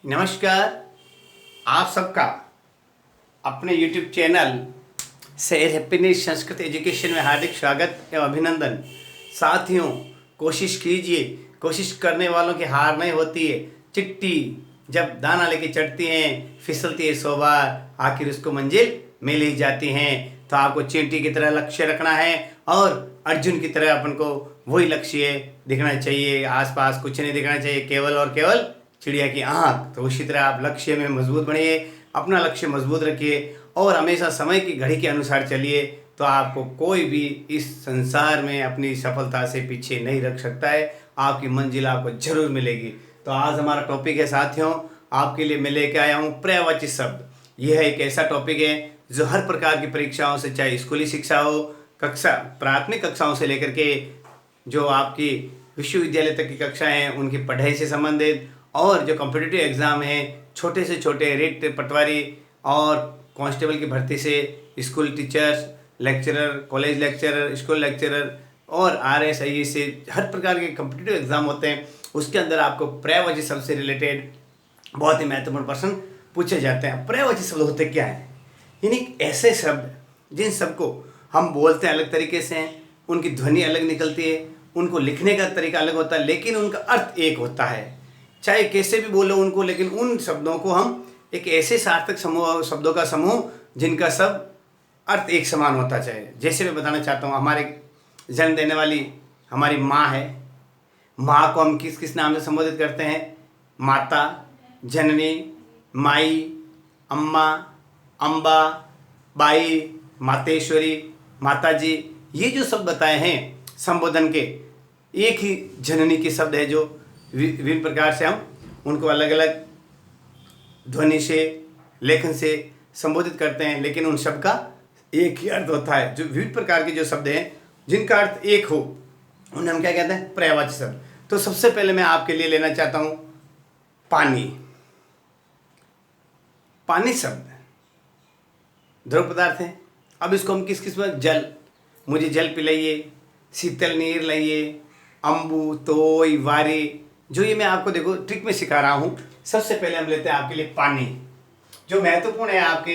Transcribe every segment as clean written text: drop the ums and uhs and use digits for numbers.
नमस्कार। आप सबका अपने YouTube channel share happiness Sanskrit education में हार्दिक स्वागत एवं अभिनंदन। साथियों, कोशिश कीजिए, कोशिश करने वालों की हार नहीं होती है। चिट्टी जब दाना लेके चढ़ती हैं, फिसलती है 100 बार, आखिर उसको मंजिल मिल ही जाती हैं। तो आपको चींटी की तरह लक्ष्य रखना है और अर्जुन की तरह अपन को वही लक्ष्य दिखना चाहिए। आसपास कुछ नहीं दिखना चाहिए, केवल और केवल चिड़िया की आँख। तो उसी तरह आप लक्ष्य में मजबूत बनिए, अपना लक्ष्य मजबूत रखिए और हमेशा समय की घड़ी के अनुसार चलिए। तो आपको कोई भी इस संसार में अपनी सफलता से पीछे नहीं रख सकता है। आपकी मंजिल आपको जरूर मिलेगी। तो आज हमारा टॉपिक है साथियों, आपके लिए मैं लेके आया हूँ पर्यायवाची शब्द। यह एक ऐसा टॉपिक है जो हर प्रकार की परीक्षाओं से, चाहे स्कूली शिक्षा हो, कक्षा प्राथमिक कक्षाओं से लेकर के जो आपकी विश्वविद्यालय तक की कक्षाएं हैं उनकी पढ़ाई से संबंधित, और जो कॉम्पिटिटिव एग्ज़ाम है छोटे से छोटे रेट पटवारी और कांस्टेबल की भर्ती से school teachers, lecturer, college lecturer, school lecturer और RS, से हर प्रकार के कॉम्पिटिटिव एग्ज़ाम होते हैं। उसके अंदर आपको पर्यायवाची शब्द से रिलेटेड बहुत ही महत्वपूर्ण प्रश्न पूछे जाते हैं। पर्यायवाची शब्द होते क्या हैं? यानी ऐसे शब्द जिन शब्द को हम बोलते हैं अलग तरीके से हैं, उनकी ध्वनि अलग निकलती है, उनको लिखने का तरीका अलग होता है, लेकिन उनका अर्थ एक होता है। चाहे कैसे भी बोलो उनको, लेकिन उन शब्दों को हम एक ऐसे सार्थक समूह, शब्दों का समूह जिनका सब अर्थ एक समान होता चाहिए। जैसे मैं बताना चाहता हूँ, हमारे जन्म देने वाली हमारी माँ है। माँ को हम किस किस नाम से संबोधित करते हैं? माता, जननी, माई, अम्मा, अम्बा, बाई, मातेश्वरी, माताजी। ये जो शब्द बताए हैं संबोधन के, एक ही जननी के शब्द है जो विभिन्न प्रकार से हम उनको अलग अलग ध्वनि से, लेखन से संबोधित करते हैं, लेकिन उन शब्द का एक ही अर्थ होता है। जो विविध प्रकार के जो शब्द हैं जिनका अर्थ एक हो, उन्हें हम क्या कहते हैं? पर्यायवाची शब्द। तो सबसे पहले मैं आपके लिए लेना चाहता हूँ पानी। पानी शब्द द्रव पदार्थ है। अब इसको हम किस किस में? जल, मुझे जल पिलाइए, शीतल नीर लाइए, अम्बू, तोय, वारी। जो ये मैं आपको देखो ट्रिक में सिखा रहा हूँ। सबसे पहले हम लेते हैं आपके लिए पानी, जो महत्वपूर्ण है आपके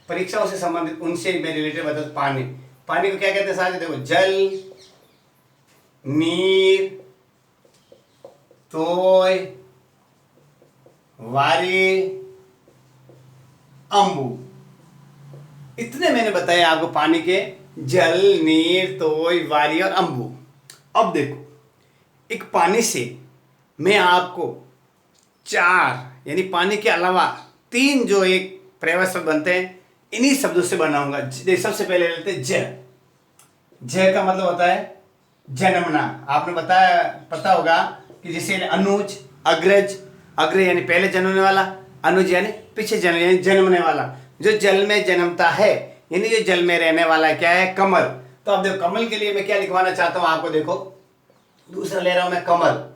परीक्षाओं से संबंधित, उनसे मैं रिलेटेड बता दूं। पानी, पानी को क्या कहते हैं साथ? देखो, जल, नीर, तोय, वारी, अम्बू। इतने मैंने बताया आपको पानी के, जल, नीर, तोय, वारी और अम्बू। अब देखो, एक पानी से मैं आपको 4 यानी पानी के अलावा 3 जो एक पर्यायवाची शब्द बनते हैं, इन्हीं शब्दों से बनाऊंगा। सबसे पहले लेते हैं ज। ज का मतलब होता है जन्मना। आपने बताया, पता होगा कि जैसे अनुज, अग्रज, अग्र यानी पहले जन्मने वाला, अनुज यानी पीछे जन्म, यानी जन्मने वाला। जो जल में जन्मता है यानी जो जल में रहने वाला है, क्या है? कमल। तो अब देखो, कमल के लिए मैं क्या लिखवाना चाहता हूं आपको, देखो दूसरा ले रहा हूं मैं, कमल।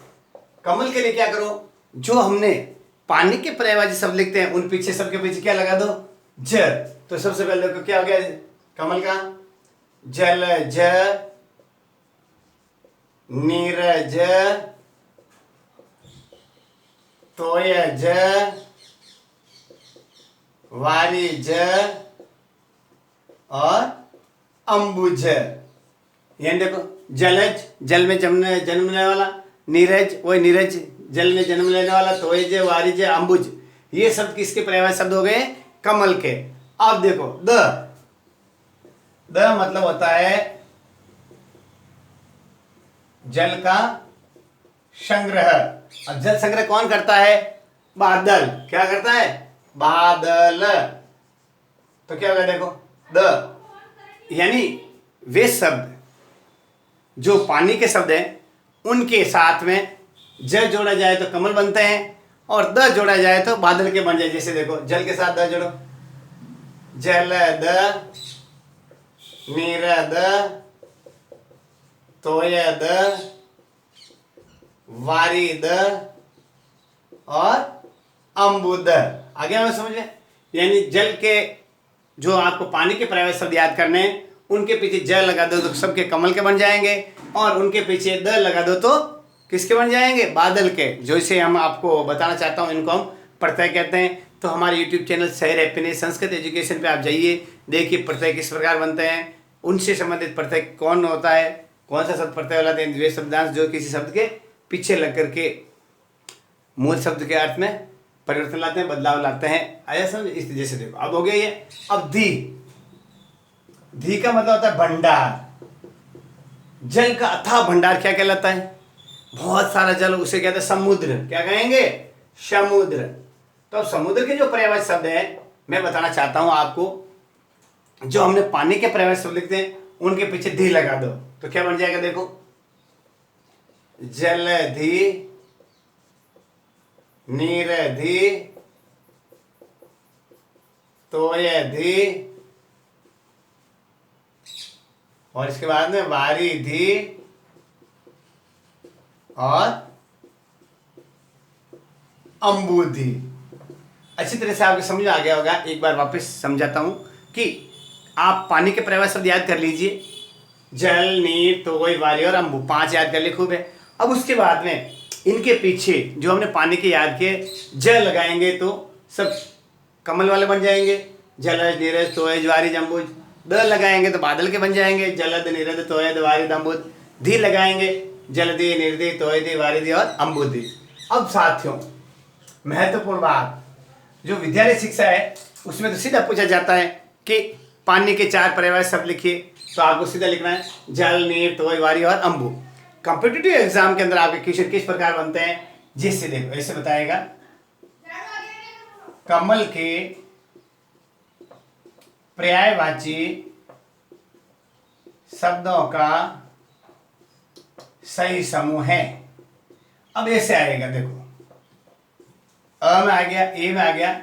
कमल के लिए क्या करो? जो हमने पानी के पर्यायवाची शब्द लिखते हैं उन पीछे, सबके पीछे क्या लगा दो? ज। तो सबसे पहले देखो क्या हो गया कमल का? जल ज, नीरज, तोय ज, वारी ज और अम्बुज। यानी देखो, जलज जल में जन्मने वाला, नीरज वही नीरज जल में जन्म लेने वाला, तोयज, वारिज, अम्बुज। ये शब्द किसके पर्यायवाची शब्द हो गए? कमल के। अब देखो द। द मतलब होता है जल का संग्रह। अब जल संग्रह कौन करता है? बादल। क्या करता है? बादल। तो क्या होगा? देखो द यानी वे शब्द जो पानी के शब्द हैं उनके साथ में ज जोड़ा जाए तो कमल बनते हैं, और द जोड़ा जाए तो बादल के बन जाए। जैसे देखो, जल के साथ द जोड़ो, जल द, नीर द, तोय द, वारी द और अम्बुद। आगे हमें समझ में? यानी जल के जो आपको पानी के पर्यायवाची शब्द याद करने हैं, उनके पीछे ज लगा दो तो सबके कमल के बन जाएंगे, और उनके पीछे द लगा दो तो किसके बन जाएंगे? बादल के। जो इसे हम आपको बताना चाहता हूँ, इनको हम प्रत्यय कहते हैं। तो हमारे यूट्यूब चैनल शहर हैप्पीनेस संस्कृत एजुकेशन पे आप जाइए, देखिए प्रत्यय किस प्रकार बनते हैं, उनसे संबंधित प्रत्यय कौन होता है, कौन सा शब्द प्रत्यय वाला है, द्वेष शब्दांश जो किसी शब्द के पीछे लग करके मूल शब्द के अर्थ में परिवर्तन लाते हैं, बदलाव लाते हैं। आया समझ? इस जैसे देखो अब हो गया ये। अब धी, धी का मतलब होता है भंडार। जल का अथाह भंडार क्या कहलाता है? बहुत सारा जल, उसे कहते हैं समुद्र। क्या कहेंगे? समुद्र। तो समुद्र के जो पर्यायवाची शब्द है मैं बताना चाहता हूं आपको। जो हमने पानी के पर्यायवाची शब्द लिखते हैं उनके पीछे धी लगा दो तो क्या बन जाएगा? देखो, जलधि, नीरधि, तोयधि, और इसके बाद में वारिधि और अम्बुधि। अच्छी तरह से आपको समझ आ गया होगा। एक बार वापस समझाता हूं कि आप पानी के पर्यायवाची शब्द याद कर लीजिए। जल, नीर, तोय, वारी और अम्बु, 5 याद कर लिए, खूब है। अब उसके बाद में इनके पीछे जो हमने पानी के याद किए, ज लगाएंगे तो सब कमल वाले बन जाएंगे। जलज, नीरज, तोयज, वारिज, अम्बुज। द लगाएंगे तो बादल के बन जाएंगे। जलद, नीरद, तोयद, वारिद, अम्बुद। धी लगाएंगे, जलधि, निरधि, तोयधि, वारिधि और अम्बुधि। अब साथियों, महत्वपूर्ण बात, जो विद्यालय शिक्षा है उसमें तो सीधा पूछा जाता है कि पानी के 4 पर्यायवाची शब्द लिखिए, तो आपको सीधा लिखना है जल, नीर, तोय, वारी और अम्बु। कॉम्पिटिटिव एग्जाम के अंदर आपके क्वेश्चन किस प्रकार बनते हैं, जिससे देखो ऐसे बताएगा, कमल के पर्यायवाची शब्दों का सही समूह है। अब ऐसे आएगा, देखो अ में आ गया, ए में आ गया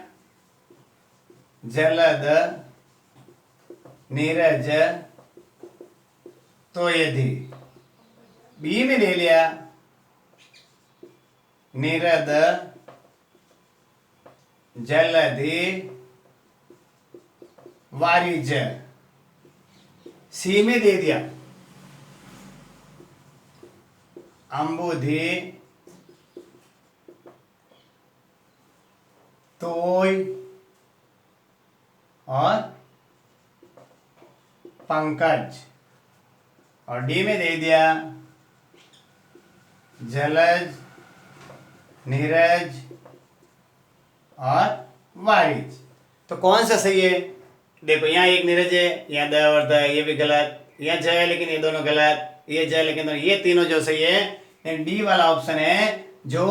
जलद, नीरज, तोयधि। बी में ले लिया नीरद, जलधि, वारिज। सी में दे दिया अम्बुधि, तोय और पंकज। और डी में दे दिया जलज, नीरज और वारिज। तो कौन सा सही है? देखो यहाँ एक नीरज है, यहाँ द और द, ये भी गलत। यहाँ ज है लेकिन ये दोनों गलत। ये ज लेकिन दोनों, ये तीनों जो सही है। डी वाला ऑप्शन है जो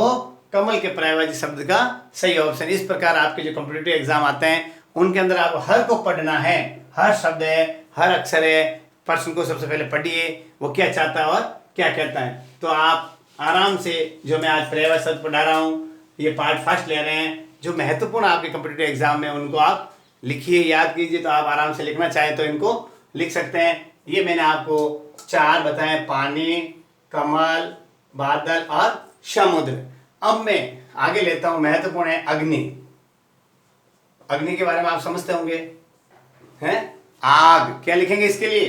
कमल के पर्यायवाची शब्द का सही ऑप्शन। इस प्रकार आपके जो कॉम्पिटिटिव एग्जाम आते हैं उनके अंदर आपको हर को पढ़ना है, हर शब्द है, हर अक्षर है। प्रश्न को सबसे पहले पढ़िए, वो क्या चाहता है और क्या कहता है। तो आप आराम से, जो मैं आज पर्यायवाची शब्द पढ़ा रहा हूँ, ये पार्ट फर्स्ट ले रहे हैं, जो महत्वपूर्ण आपके कॉम्पिटिटिव एग्जाम में उनको आप लिखिए, याद कीजिए। तो आप आराम से लिखना चाहें तो इनको लिख सकते हैं। ये मैंने आपको 4 बताए, पानी, कमल, बादल और समुद्र। अब मैं आगे लेता हूं, महत्वपूर्ण है अग्नि। अग्नि के बारे में आप समझते होंगे, हैं? आग, क्या लिखेंगे इसके लिए?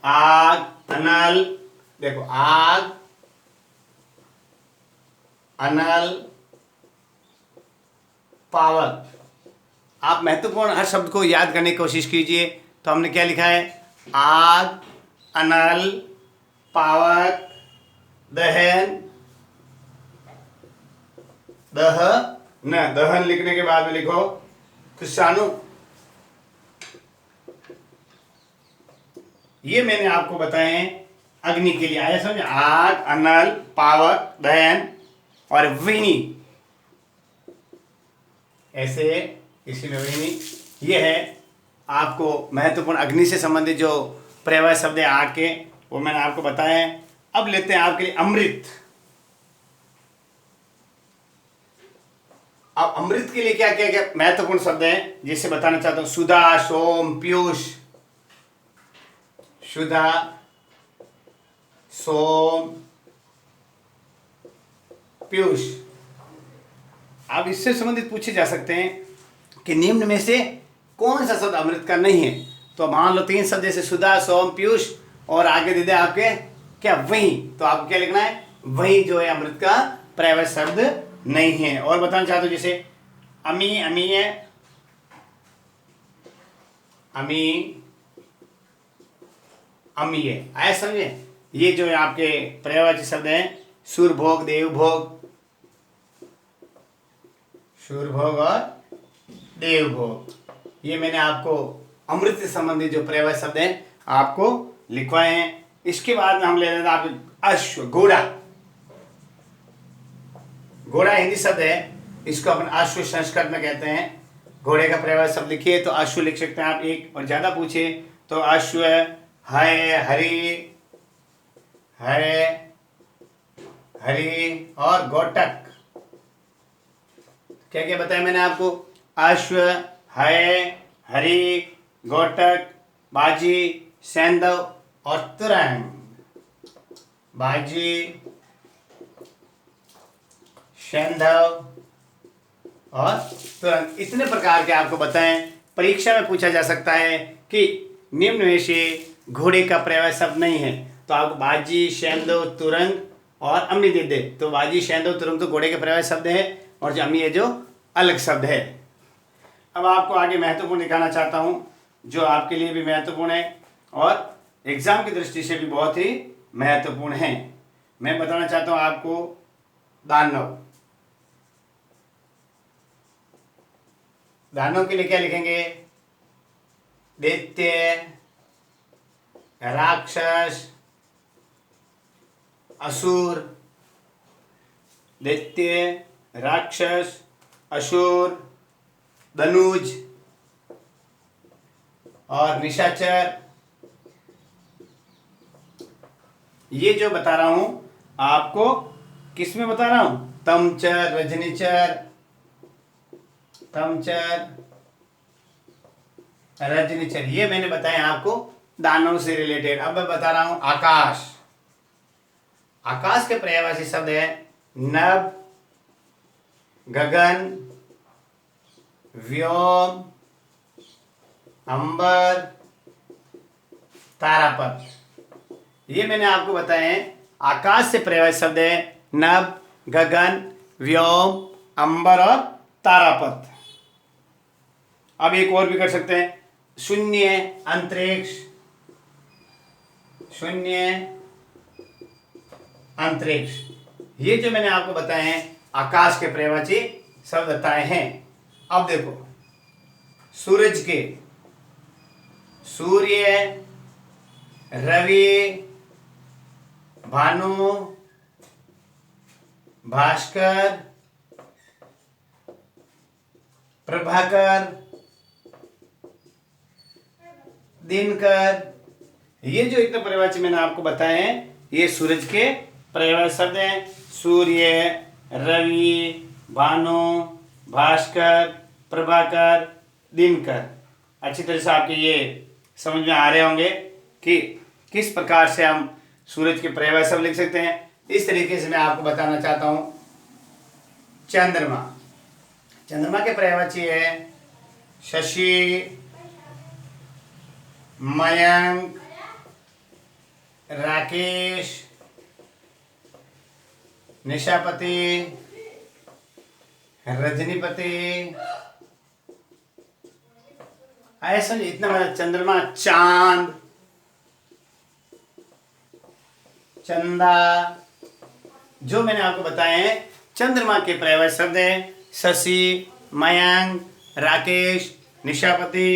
आग, अनल। देखो आग, अनल, पावक। आप महत्वपूर्ण हर शब्द को याद करने की कोशिश कीजिए। तो हमने क्या लिखा है? आग, अनल, पावक, दहन, दहन। दहन लिखने के बाद में लिखो कृषाणु। ये मैंने आपको बताए हैं अग्नि के लिए। आया समझ? आग, अनल, पावक, दहन और विनी। ऐसे इसी में विनी। ये है आपको महत्वपूर्ण अग्नि से संबंधित जो पर्यायवाची शब्द है आग के, वो मैंने आपको बताया है। अब लेते हैं आपके लिए अमृत। अब अमृत के लिए क्या क्या क्या महत्वपूर्ण शब्द है जिससे बताना चाहता हूं। सुधा, सोम, पीयूष। सुधा, सोम, पीयूष। अब इससे संबंधित पूछे जा सकते हैं कि निम्न में से कौन सा शब्द अमृत का नहीं है। तो मान लो 3 शब्द जैसे सुधा, सोम, पीयूष और आगे दे दे आपके क्या वही। तो आपको क्या लिखना है? वही जो है अमृत का पर्यायवाची शब्द नहीं है। और बताना चाहता हूं जैसे अमी, अमीय, अमी, अमीय, आया समझे। ये जो आपके पर्यायवाची शब्द हैं, सूरभोग, देवभोग, सूरभोग और देवभोग, ये मैंने आपको अमृत से संबंधित जो पर्यायवाची शब्द हैं आपको लिखवाए हैं। इसके बाद में हम ले लेते हैं आप अश्व, घोड़ा। घोड़ा हिंदी शब्द है, इसको अपन अश्व संस्कृत में कहते हैं। घोड़े का पर्यायवाची शब्द लिखिए तो अश्व लिख सकते हैं आप, एक और ज्यादा पूछे तो अश्व, है, हरि, है, हरि और गोटक। क्या क्या बताया मैंने आपको? अश्व, है, हरि, गोटक, बाजी, सैंधव और तुरंग। बाजी, सैंधव और तुरंग, इतने प्रकार के आपको बताएं। परीक्षा में पूछा जा सकता है कि निम्न में से घोड़े का पर्यायवाची शब्द नहीं है, तो आपको बाजी, सैंधव, तुरंग और अमी दे दे। तो बाजी, सैंधव, तुरंग तो घोड़े के पर्यायवाची शब्द है, और जो अमी है जो अलग शब्द है। अब आपको आगे महत्वपूर्ण दिखाना चाहता हूं, जो आपके लिए भी महत्वपूर्ण है और एग्जाम की दृष्टि से भी बहुत ही महत्वपूर्ण है। मैं बताना चाहता हूं आपको दानव। दानव के लिए क्या लिखेंगे? दैत्य, राक्षस, असुर। दैत्य, राक्षस, असुर, धनुज और निशाचर। ये जो बता रहा हूं आपको, किस में बता रहा हूं? तमचर, रजनीचर, तमचर, रजनीचर, ये मैंने बताया आपको दानव से रिलेटेड। अब मैं बता रहा हूं आकाश। आकाश के पर्यायवाची शब्द है नभ, गगन, व्योम, अंबर, तारापथ। ये मैंने आपको बताए हैं। आकाश से पर्यायवाची शब्द है नभ, गगन, व्योम, अंबर और तारापथ। अब एक और भी कर सकते हैं, शून्य, अंतरिक्ष, शून्य, अंतरिक्ष। ये जो मैंने आपको बताए हैं आकाश के पर्यायवाची शब्द बताए हैं। अब देखो सूरज के, सूर्य, रवि, भानु, भास्कर, प्रभाकर, दिनकर। ये जो इतने पर्यायवाची मैंने आपको बताए हैं, ये सूरज के पर्यायवाची शब्द हैं। सूर्य, रवि, भानु, भास्कर, प्रभाकर, दिनकर। अच्छी तरह से आपके ये समझ में आ रहे होंगे कि किस प्रकार से हम सूरज के पर्यायवाची शब्द लिख सकते हैं। इस तरीके से मैं आपको बताना चाहता हूं चंद्रमा। चंद्रमा के पर्यायवाची है शशि, मयंक, राकेश, निशापति, रजनीपति। ऐसा इतना बड़ा चंद्रमा, चांद, चंदा। जो मैंने आपको बताए हैं चंद्रमा के पर्यायवाची शब्द हैं शशि, मयंक, राकेश, निशापति,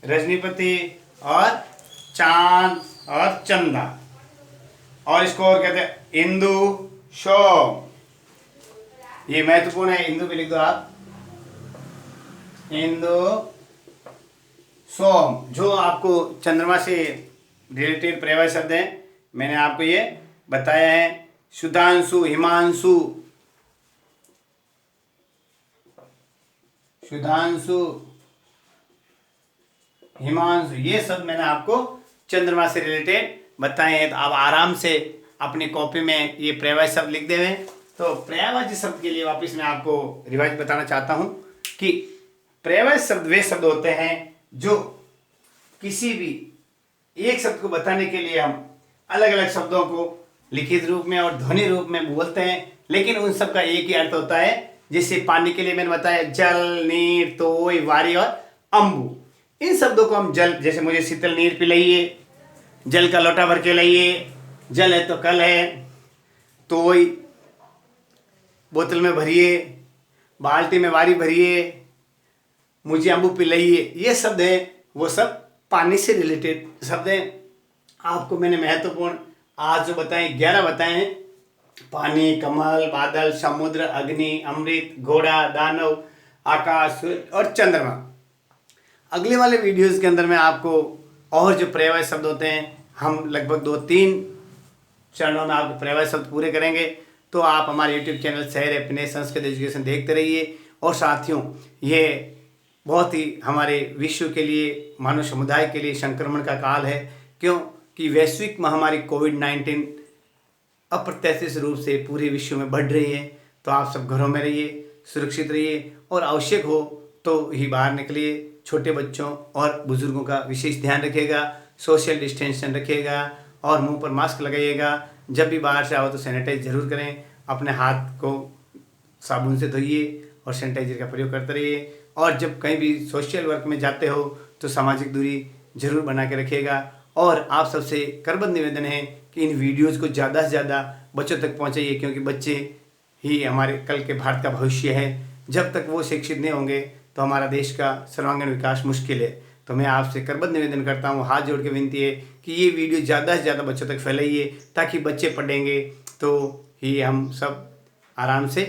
रजनीपति और चांद और चंदा। और इसको और कहते हैं इंदु, सोम। ये महत्वपूर्ण है, इंदु भी लिख दो आप, इंदु, सोम। जो आपको चंद्रमा से रिलेटेड पर्यायवाची शब्द हैं मैंने आपको ये बताया है। सुधांशु, हिमांशु, सुधांशु, हिमांशु, ये सब मैंने आपको चंद्रमा से रिलेटेड बताए हैं। तो आप आराम से अपनी कॉपी में ये पर्यायवाची शब्द लिख देवें। तो पर्यायवाची शब्द के लिए वापस मैं आपको रिवाइज बताना चाहता हूं कि पर्यायवाची शब्द वे शब्द होते हैं जो किसी भी एक शब्द को बताने के लिए हम अलग अलग शब्दों को लिखित रूप में और ध्वनि रूप में बोलते हैं, लेकिन उन सब का एक ही अर्थ होता है, जैसे पानी के लिए मैंने बताया जल, नीर, तोय, वारी और अम्बु। इन शब्दों को हम जल, जैसे मुझे शीतल नीर पिलाइए, जल का लोटा भर के लाइए, जल है तो कल है, तोय बोतल में भरिए, बाल्टी में वारी भरिए, मुझे अम्बू पिलाइए, ये शब्द हैं वो सब पानी से रिलेटेड शब्द हैं। आपको मैंने महत्वपूर्ण आज जो बताए 11 बताए हैं, पानी, कमल, बादल, समुद्र, अग्नि, अमृत, घोड़ा, दानव, आकाश, सूर्य और चंद्रमा। अगले वाले वीडियोस के अंदर मैं आपको और जो पर्यायवाची शब्द होते हैं, हम लगभग 2-3 चरणों में आपको पर्यायवाची शब्द पूरे करेंगे। तो आप हमारे यूट्यूब चैनल शहर हैप्पीनेस संस्कृत एजुकेशन देखते रहिए। और साथियों, ये बहुत ही हमारे विश्व के लिए, मानव समुदाय के लिए संक्रमण का काल है, क्योंकि वैश्विक महामारी कोविड-19 अप्रत्याशित रूप से पूरे विश्व में बढ़ रही है। तो आप सब घरों में रहिए, सुरक्षित रहिए और आवश्यक हो तो ही बाहर निकलिए। छोटे बच्चों और बुजुर्गों का विशेष ध्यान रखिएगा, सोशल डिस्टेंशन रखिएगा और मुंह पर मास्क लगाइएगा। जब भी बाहर से आओ तो सैनिटाइज जरूर करें, अपने हाथ को साबुन से धोइए और सैनिटाइजर का प्रयोग करते रहिए। और जब कहीं भी सोशल वर्क में जाते हो तो सामाजिक दूरी जरूर बना के रखिएगा। और आप सबसे करबद्ध निवेदन है कि इन वीडियोज़ को ज़्यादा से ज़्यादा बच्चों तक पहुँचाइए, क्योंकि बच्चे ही हमारे कल के भारत का भविष्य है। जब तक वो शिक्षित नहीं होंगे तो हमारा देश का सर्वांगीण विकास मुश्किल है। तो मैं आपसे करबद्ध निवेदन करता हूँ, हाथ जोड़ के विनती है कि ये वीडियो ज़्यादा से ज़्यादा बच्चों तक फैलाइए, ताकि बच्चे पढ़ेंगे तो ही हम सब आराम से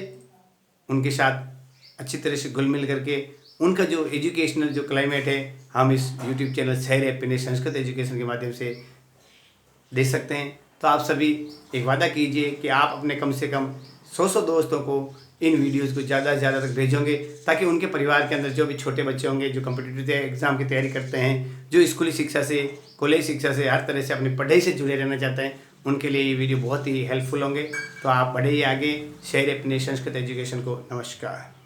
उनके साथ अच्छी तरह से घुल मिल करके उनका जो एजुकेशनल जो क्लाइमेट है हम इस यूट्यूब चैनल शहर हैप्पीनेस संस्कृत एजुकेशन के माध्यम से दे सकते हैं। तो आप सभी एक वादा कीजिए कि आप अपने कम से कम 100 दोस्तों को इन वीडियोज़ को ज़्यादा से ज़्यादा तक भेजोगे, ताकि उनके परिवार के अंदर जो भी छोटे बच्चे होंगे, जो कॉम्पिटिटिव एग्ज़ाम की तैयारी करते हैं, जो स्कूली शिक्षा से, कॉलेज शिक्षा से, हर तरह से अपनी पढ़ाई से जुड़े रहना चाहते हैं, उनके लिए ये वीडियो बहुत ही हेल्पफुल होंगे। तो आप बढ़े ही आगे शहर हैप्पीनेस संस्कृत एजुकेशन को। नमस्कार।